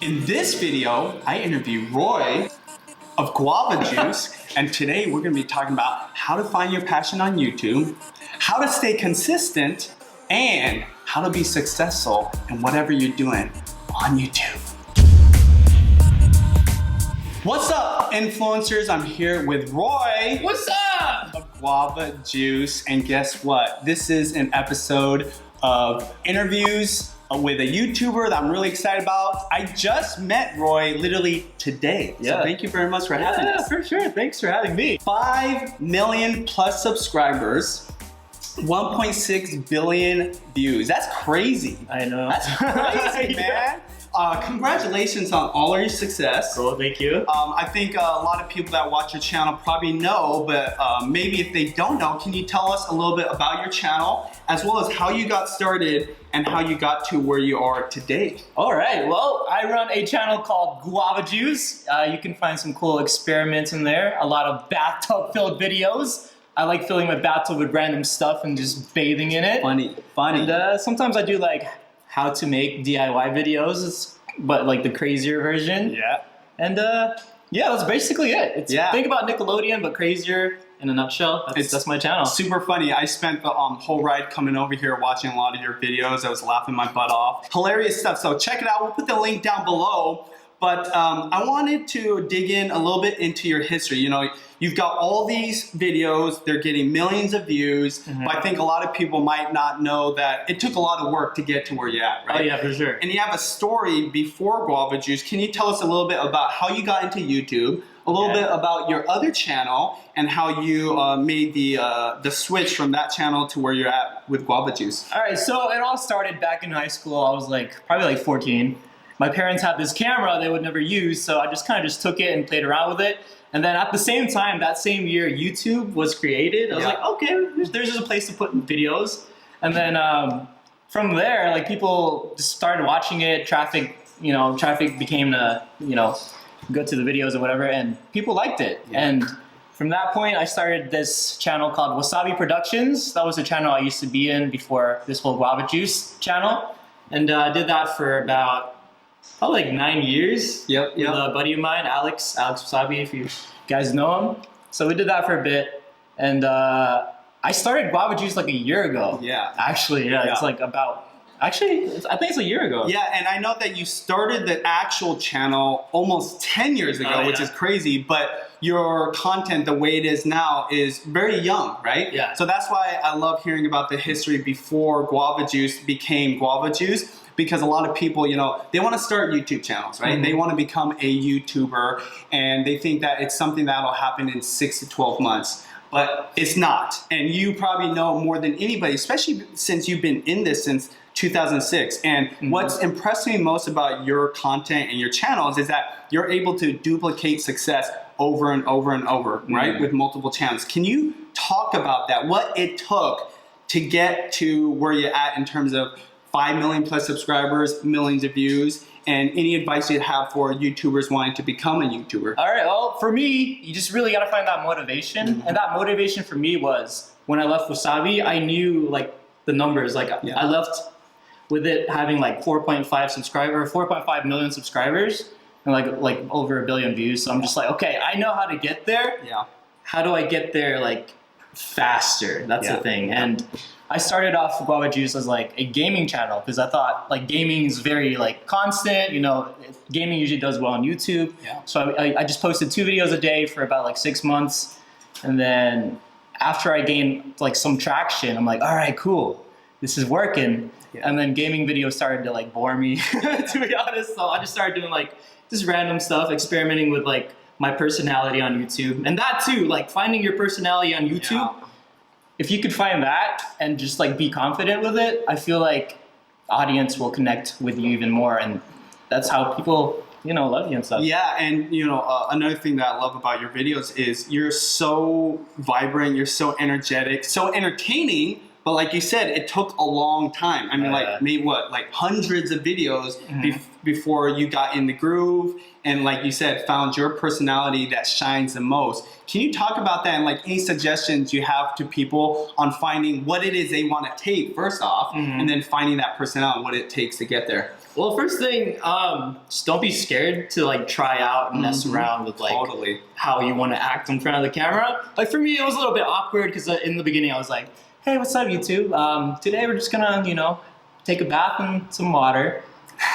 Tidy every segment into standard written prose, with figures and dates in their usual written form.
In this video, I interview Roi of Guava Juice, and today we're going to be talking about how to find your passion on YouTube, how to stay consistent, and how to be successful in whatever you're doing on YouTube. What's up, influencers? I'm here with Roi. What's up? Of Guava Juice, and guess what? This is an episode of interviews with a YouTuber that I'm really excited about. I just met Roi literally today. Yeah. So thank you very much for having us. Yeah, for sure. Thanks for having me. 5 million plus subscribers, 1.6 billion views. That's crazy. I know. That's crazy, man. Congratulations on all of your success. Cool, thank you. I think a lot of people that watch your channel probably know, but maybe if they don't know, can you tell us a little bit about your channel, as well as how you got started and how you got to where you are today? All right, well, I run a channel called Guava Juice. You can find some cool experiments in there, a lot of bathtub-filled videos. I like filling my bathtub with random stuff and just bathing in it. Funny. And sometimes I do like how to make DIY videos, but like the crazier version. Yeah. And yeah, that's basically it. Think about Nickelodeon, but crazier in a nutshell. That's my channel. Super funny. I spent the whole ride coming over here watching a lot of your videos. I was laughing my butt off. Hilarious stuff. So check it out. We'll put the link down below. But I wanted to dig in a little bit into your history. You know, you've got all these videos. They're getting millions of views. But I think a lot of people might not know that it took a lot of work to get to where you're at, right? Oh yeah, for sure. And you have a story before Guava Juice. Can you tell us a little bit about how you got into YouTube, a little bit about your other channel, and how you made the switch from that channel to where you're at with Guava Juice? All right, so it all started back in high school. I was probably like 14. My parents had this camera they would never use, so I just kind of took it and played around with it. And then at the same time, that same year, YouTube was created. I was like, okay, there's just a place to put videos. And then from there, like people just started watching it. Traffic became the, go to the videos or whatever, and people liked it. Yeah. And from that point, I started this channel called Wasabi Productions. That was the channel I used to be in before this whole Guava Juice channel. And I did that for about probably like 9 years. Yep. With a buddy of mine, Alex Wasabi, if you guys know him. So we did that for a bit. And I started Guava Juice like a year ago. Yeah. Actually, yeah. It's like about, I think it's a year ago. Yeah, and I know that you started the actual channel almost 10 years ago, which is crazy, but your content, the way it is now, is very young, right? Yeah. So that's why I love hearing about the history before Guava Juice became Guava Juice, because a lot of people, they want to start YouTube channels, right? They want to become a YouTuber, and they think that it's something that'll happen in 6 to 12 months. But it's not. And you probably know more than anybody, especially since you've been in this since 2006. And what's impressed me most about your content and your channels is that you're able to duplicate success over and over and over, right? With multiple channels. Can you talk about that? What it took to get to where you're at in terms of 5 million plus subscribers, millions of views, and any advice you'd have for YouTubers wanting to become a YouTuber? All right, well, for me, you just really got to find that motivation. And that motivation for me was when I left Wasabi, I knew like the numbers. Like I left with it having like 4.5 million subscribers and like over 1 billion views. So I'm just like, okay, I know how to get there. Yeah. How do I get there like faster? That's the thing. And I started off Guava Juice as like a gaming channel because I thought like gaming is very like constant, gaming usually does well on YouTube. Yeah. So I just posted 2 videos a day for about like 6 months. And then after I gained like some traction, I'm like, all right, cool, this is working. Yeah. And then gaming videos started to like bore me, to be honest. So I just started doing like just random stuff, experimenting with like my personality on YouTube. And that too, like finding your personality on YouTube. Yeah. If you could find that and just like be confident with it, I feel like audience will connect with you even more, and that's how people, love you and stuff. Yeah, and another thing that I love about your videos is you're so vibrant, you're so energetic, so entertaining. But like you said, it took a long time. I mean, maybe hundreds of videos before you got in the groove and, like you said, found your personality that shines the most. Can you talk about that and like any suggestions you have to people on finding what it is they want to take first off, and then finding that personality, what it takes to get there? Well, first thing, just don't be scared to like try out and mess around with like how you want to act in front of the camera. Like for me, it was a little bit awkward because in the beginning I was like, "Hey, what's up, YouTube? Today we're just gonna, you know, take a bath in some water."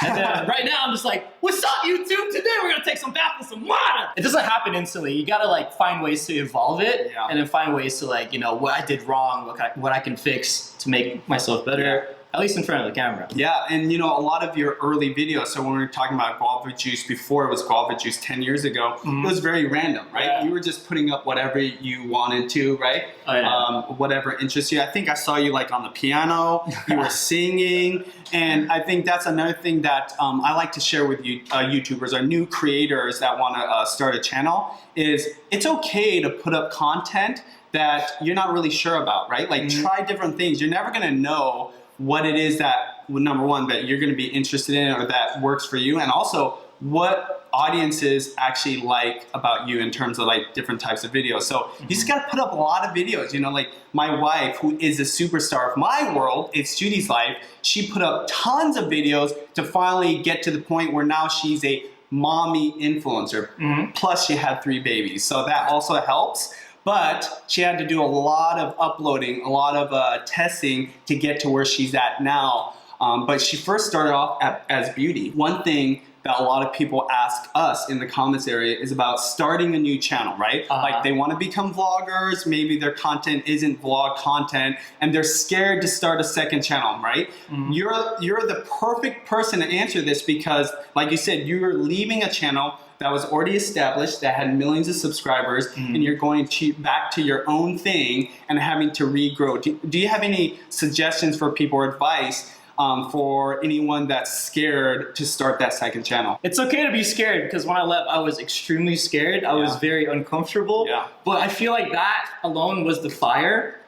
And then right now I'm just like, "What's up, YouTube? Today we're gonna take some bath in some water." It doesn't happen instantly. You gotta like find ways to evolve it, and then find ways to like, you know, what I did wrong, what I can fix to make myself better. At least in front of the camera. Yeah, and you know, a lot of your early videos, so when we were talking about Guava Juice before it was Guava Juice 10 years ago, it was very random, right? Yeah. You were just putting up whatever you wanted to, right? Oh, yeah. Whatever interests you. I think I saw you like on the piano, you were singing, and I think that's another thing that I like to share with you YouTubers or new creators that want to start a channel is it's okay to put up content that you're not really sure about, right? Like try different things. You're never gonna know what it is that, number one, that you're going to be interested in or that works for you, and also what audiences actually like about you in terms of like different types of videos. So you just got to put up a lot of videos. You know, like my wife, who is a superstar of my world, it's Judy's life, she put up tons of videos to finally get to the point where now she's a mommy influencer. Plus she had 3 babies, so that also helps. But she had to do a lot of uploading, a lot of testing to get to where she's at now. But she first started off as beauty. One thing that a lot of people ask us in the comments area is about starting a new channel, right? Like they want to become vloggers, maybe their content isn't vlog content, and they're scared to start a second channel, right? You're the perfect person to answer this because, like you said, you're leaving a channel that was already established, that had millions of subscribers, and you're going back to your own thing and having to regrow. Do you have any suggestions for people or advice for anyone that's scared to start that second channel? It's okay to be scared because when I left, I was extremely scared. I was very uncomfortable. But I feel like that alone was the fire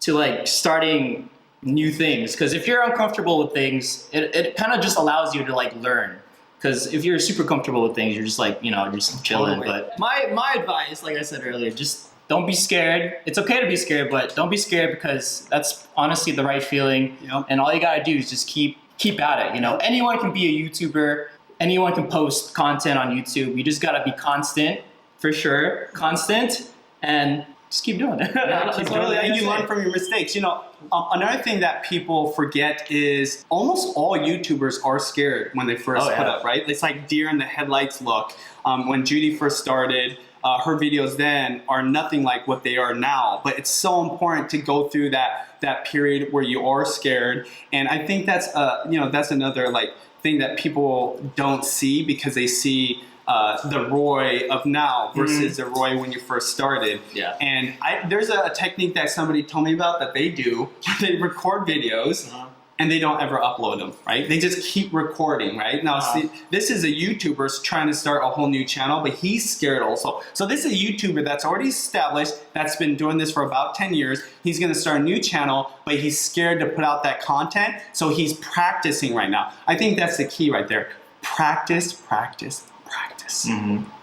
to like starting new things. Because if you're uncomfortable with things, it kind of just allows you to like learn. Because if you're super comfortable with things, you're just like, you know, you're just chilling. But my advice, like I said earlier, just don't be scared. It's okay to be scared, but don't be scared because that's honestly the right feeling. And all you gotta do is just keep at it. You know, anyone can be a YouTuber. Anyone can post content on YouTube. You just gotta be constant, for sure. Constant, and just keep doing it. And you learn from your mistakes. You know, another thing that people forget is almost all YouTubers are scared when they first put up, right? It's like deer in the headlights look. When Judy first started, her videos then are nothing like what they are now. But it's so important to go through that period where you are scared. And I think that's you know, that's another like thing that people don't see because they see the Roi of now versus the Roi when you first started. And there's a technique that somebody told me about that they do. They record videos and they don't ever upload them, right? They just keep recording, right? Now, see, this is a YouTuber trying to start a whole new channel, but he's scared also. So this is a YouTuber that's already established, that's been doing this for about 10 years. He's gonna start a new channel, but he's scared to put out that content, so he's practicing right now. I think that's the key right there. Practice, practice, practice.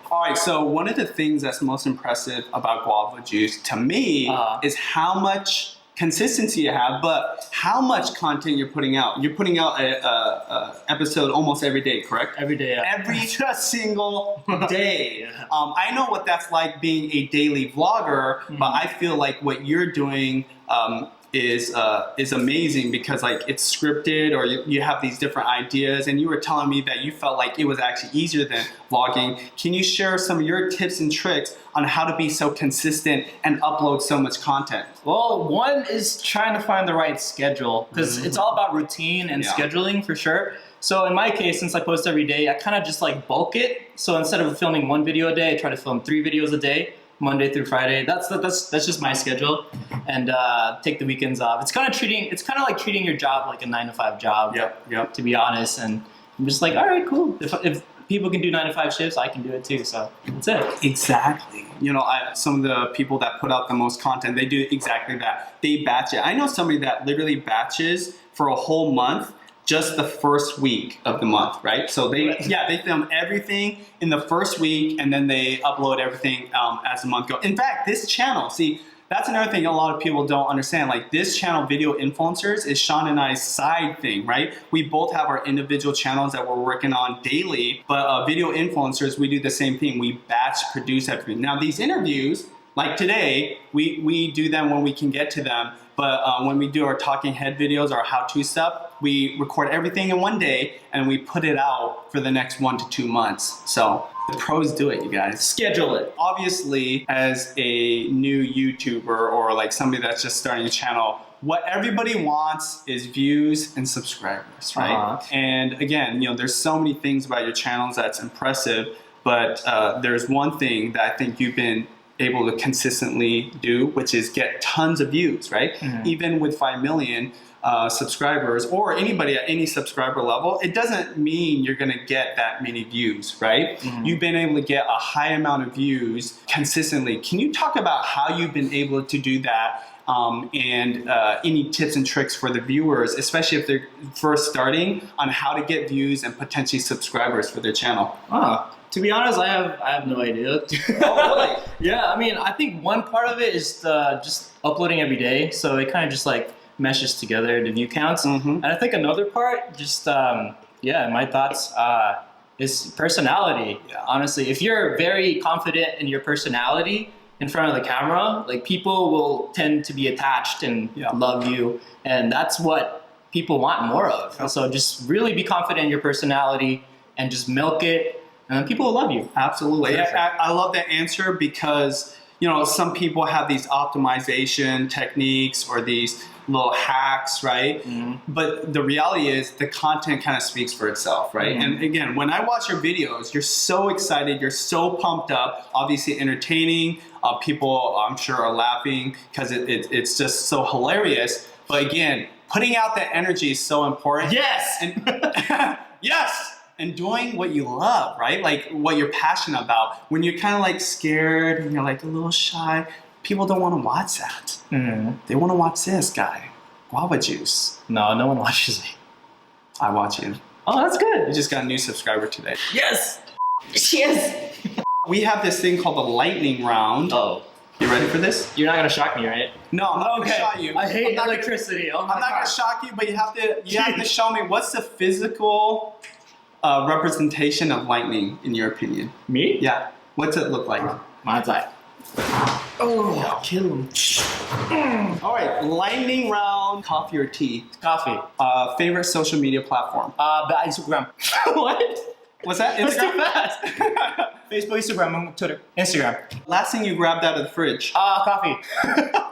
All right, so one of the things that's most impressive about Guava Juice to me is how much consistency you have, but how much content you're putting out. You're putting out a episode almost every day, correct? Every day, yeah. Every single day. I know what that's like being a daily vlogger, but I feel like what you're doing is amazing because like it's scripted or you have these different ideas, and you were telling me that you felt like it was actually easier than vlogging. Can you share some of your tips and tricks on how to be so consistent and upload so much content? Well, one is trying to find the right schedule because it's all about routine and scheduling for sure. So in my case, since I post every day, I kind of just like bulk it. So instead of filming 1 video a day, I try to film 3 videos a day. Monday through Friday. That's just my schedule, and take the weekends off. It's kind of like treating your job like a 9-to-5 job. To be honest, and I'm just like, all right, cool. If people can do 9-to-5 shifts, I can do it too. So that's it. Exactly. You know, some of the people that put out the most content, they do exactly that. They batch it. I know somebody that literally batches for a whole month. Just the first week of the month, right? So they film everything in the first week and then they upload everything as the month goes. In fact, this channel, see, that's another thing a lot of people don't understand. Like this channel, Video Influencers, is Sean and I's side thing, right? We both have our individual channels that we're working on daily, but Video Influencers, we do the same thing. We batch produce everything. Now these interviews, like today, we do them when we can get to them, but when we do our talking head videos, our how-to stuff, we record everything in one day and we put it out for the next 1 to 2 months. So the pros do it, you guys. Schedule it. Obviously, as a new YouTuber or like somebody that's just starting a channel, what everybody wants is views and subscribers, right? And again, you know, there's so many things about your channels that's impressive, but there's one thing that I think you've been able to consistently do, which is get tons of views, right? Even with 5 million subscribers or anybody at any subscriber level, it doesn't mean you're gonna get that many views, right? You've been able to get a high amount of views consistently. Can you talk about how you've been able to do that and any tips and tricks for the viewers, especially if they're first starting, on how to get views and potentially subscribers for their channel? To be honest, I have no idea. Oh, really? Yeah, I mean, I think one part of it is just uploading every day, so it kind of just like meshes together the view counts. And I think another part, just yeah, my thoughts is personality. Honestly, if you're very confident in your personality in front of the camera, like people will tend to be attached and love you, and that's what people want more of. So just really be confident in your personality and just milk it. And people will love you. Absolutely. I love that answer because, you know, some people have these optimization techniques or these little hacks, right? But the reality is the content kind of speaks for itself, right? And again, when I watch your videos, you're so excited, you're so pumped up, obviously entertaining. People, I'm sure, are laughing because it's just so hilarious. But again, putting out that energy is so important. Yes! And yes! And doing what you love, right? Like what you're passionate about. When you're kind of like scared and you're like a little shy, people don't want to watch that. They want to watch this guy, Guava Juice. No, no one watches me. I watch you. Oh, that's good. You just got a new subscriber today. Yes! Yes! We have this thing called the lightning round. Oh. You ready for this? You're not going to shock me, right? No, I'm not going to shock you. I hate electricity. I'm not going to shock you, but you have to show me what's the physical representation of lightning in your opinion. Me? Yeah. What's it look like? Mine's like, oh, kill him. All right, lightning round, coffee or tea? Coffee. Favorite social media platform? Instagram. What? What's that? That's Instagram? too fast. Facebook, Instagram, Twitter, Instagram. Last thing you grabbed out of the fridge? Coffee.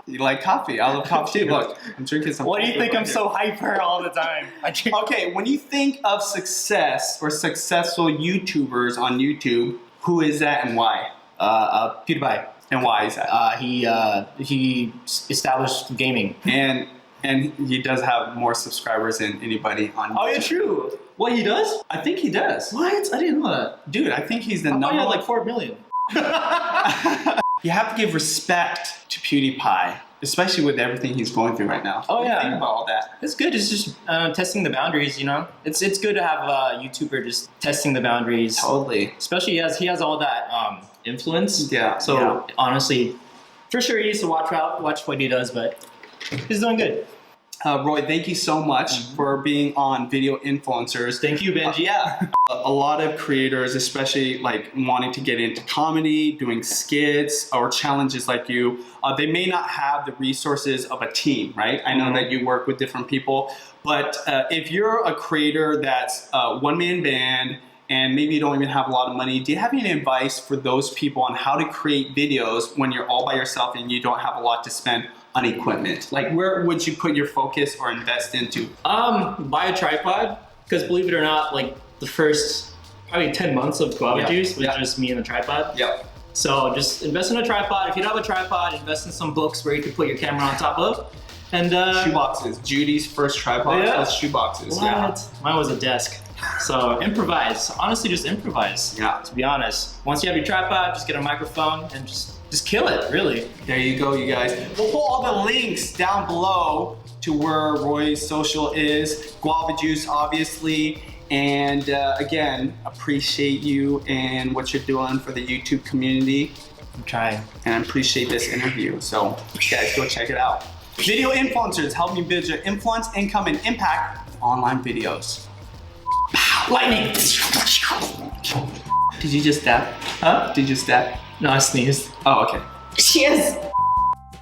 You like coffee? I love coffee too. Look, I'm drinking some. What do you think I'm so hyper all the time? Okay, when you think of success or successful YouTubers on YouTube, who is that and why? PewDiePie. And why is that? He established gaming. And he does have more subscribers than anybody on YouTube. Oh yeah, true. What, he does? I think he does. What? I didn't know that. Dude, I think he's the I thought number he had one. like 4 million. You have to give respect to PewDiePie, especially with everything he's going through right now. Oh What do you yeah. think about all that? It's good. It's just testing the boundaries, you know? It's good to have a YouTuber just testing the boundaries. Totally. Especially he has all that influence. Yeah. So honestly, for sure he needs to watch what he does, but he's doing good. Roy, thank you so much for being on Video Influencers. Thank you, Benji. Yeah. A lot of creators, especially like wanting to get into comedy, doing skits or challenges like you, they may not have the resources of a team, right? I know that you work with different people, but if you're a creator that's a one-man band and maybe you don't even have a lot of money, do you have any advice for those people on how to create videos when you're all by yourself and you don't have a lot to spend on equipment? Like, where would you put your focus or invest into? Buy a tripod, because believe it or not, like the first probably 10 months of Guava Juice was just me and the tripod. Yep. So just invest in a tripod. If you don't have a tripod, invest in some books where you can put your camera on top of. And shoeboxes. Judy's first tripod was shoeboxes. What? Yeah. Mine was a desk. So improvise. Honestly, just improvise. Yeah. To be honest, once you have your tripod, just get a microphone and just kill it. Really. There you go, you guys. We'll put all the links down below to where Roy's social is. Guava Juice, obviously. And again, appreciate you and what you're doing for the YouTube community. I'm trying. And I appreciate this interview. So guys, go check it out. Video influencers help you build your influence, income, and impact with online videos. Lightning! Did you just dab? Huh? Did you just dab? No, I sneezed. Oh, okay. Cheers!